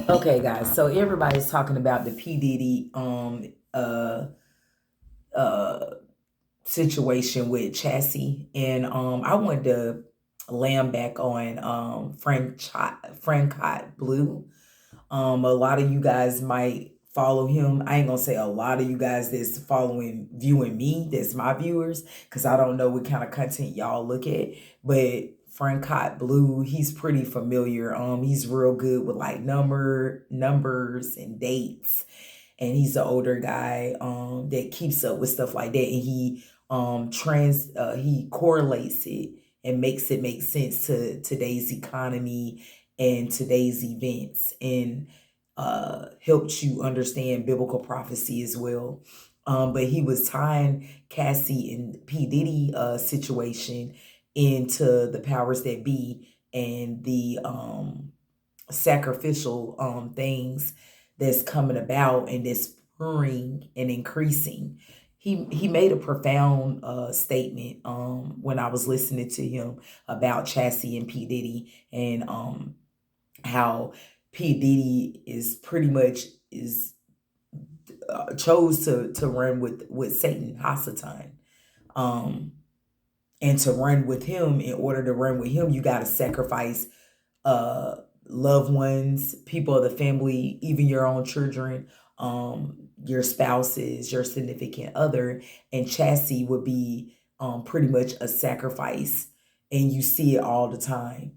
Okay, guys. So everybody's talking about the P Diddy uh situation with Chassie, and I wanted to land back on Franchot Blue. A lot of you guys might follow him. I ain't gonna say a lot of you guys that's following, viewing me, that's my viewers, because I don't know what kind of content y'all look at. But Franchot Blue, he's pretty familiar. He's real good with like numbers and dates, and he's an older guy that keeps up with stuff like that, and he correlates it and makes it make sense to today's economy and today's events, and helps you understand biblical prophecy as well. But he was tying Cassie and P Diddy situation into the powers that be and the sacrificial things that's coming about and that's spurring and increasing. He made a profound statement when I was listening to him about Chassie and P Diddy, and how P Diddy is pretty much is chose to run with Satan Hasatan, um, and to run with him. In order to run with him, you got to sacrifice uh loved ones, people of the family, even your own children, your spouses, your significant other, and Chassis would be pretty much a sacrifice. And you see it all the time.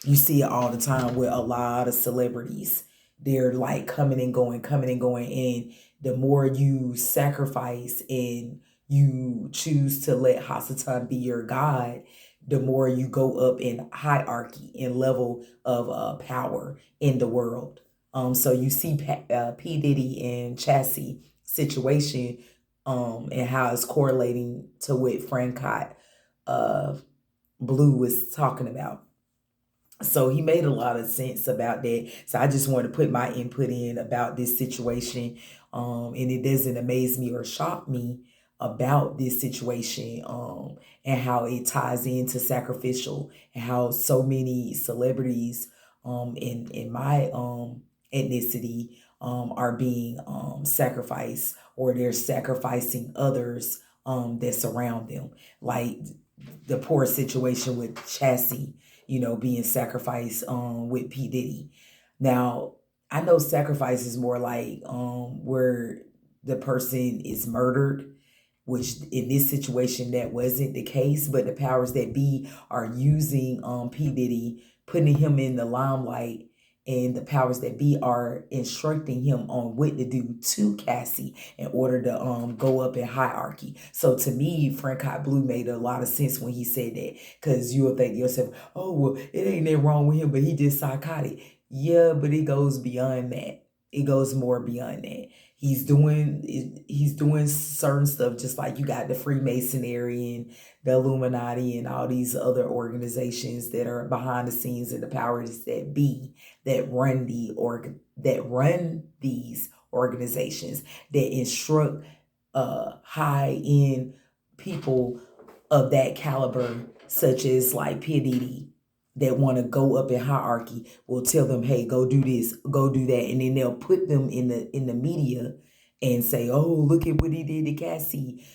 You see it all the time with a lot of celebrities. They're like coming and going, coming and going, and the more you sacrifice and you choose to let Hasatan be your God, the more you go up in hierarchy and level of power in the world. So you see P Diddy and Chassie situation, and how it's correlating to what Franchot uh, Blue was talking about. So he made a lot of sense about that. So I just wanted to put my input in about this situation. And it doesn't amaze me or shock me about this situation, and how it ties into sacrificial, and how so many celebrities in my ethnicity are being sacrificed, or they're sacrificing others that surround them. Like the poor situation with Chassie, being sacrificed with P. Diddy. Now, I know sacrifice is more like where the person is murdered, which in this situation that wasn't the case, but the powers that be are using P. Diddy, putting him in the limelight, and the powers that be are instructing him on what to do to Cassie in order to go up in hierarchy. So to me, Frank Hot Blue made a lot of sense when he said that, because you'll think to yourself, oh well, it ain't that wrong with him, but he just psychotic. Yeah, but it goes beyond that. It goes more beyond that. He's doing certain stuff, just like you got the Freemasonry and the Illuminati and all these other organizations that are behind the scenes, and the powers that be that run these organizations, that instruct high end people of that caliber, such as like P. Diddy, that want to go up in hierarchy, will tell them, hey, go do this, go do that, and then they'll put them in the media and say, oh, look at what he did to Cassie.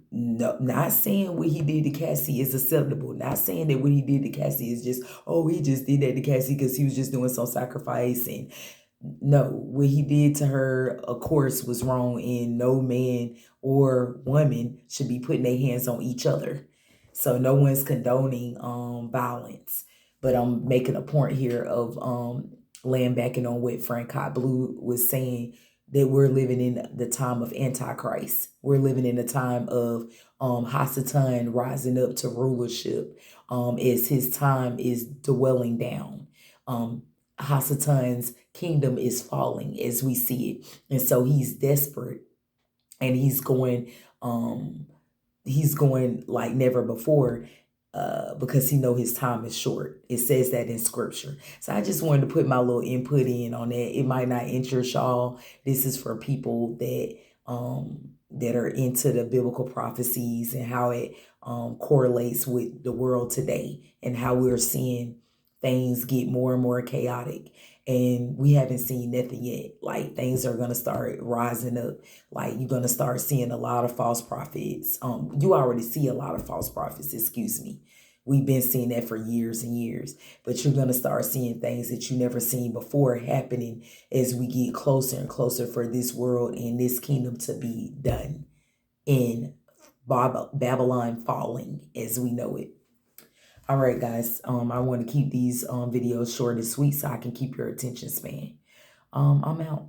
No, not saying what he did to Cassie is acceptable. Not saying that what he did to Cassie is just, oh, he just did that to Cassie because he was just doing some sacrifice. And no, what he did to her, of course, was wrong, and no man or woman should be putting their hands on each other. So no one's condoning violence. But I'm making a point here of laying backing on what Frank Hot Blue was saying, that we're living in the time of Antichrist. We're living in a time of Hasatan rising up to rulership, as his time is dwelling down. Hasatan's kingdom is falling as we see it. And so he's desperate, and he's going like never before, because he know his time is short. It says that in scripture. So I just wanted to put my little input in on that. It might not interest y'all. This is for people that are into the biblical prophecies and how it correlates with the world today, and how we're seeing things get more and more chaotic, and we haven't seen nothing yet. Like, things are going to start rising up. Like, you're going to start seeing a lot of false prophets. You already see a lot of false prophets, excuse me. We've been seeing that for years and years, but you're going to start seeing things that you never seen before happening as we get closer and closer for this world and this kingdom to be done in Babylon falling as we know it. All right, guys. I want to keep these videos short and sweet so I can keep your attention span. I'm out.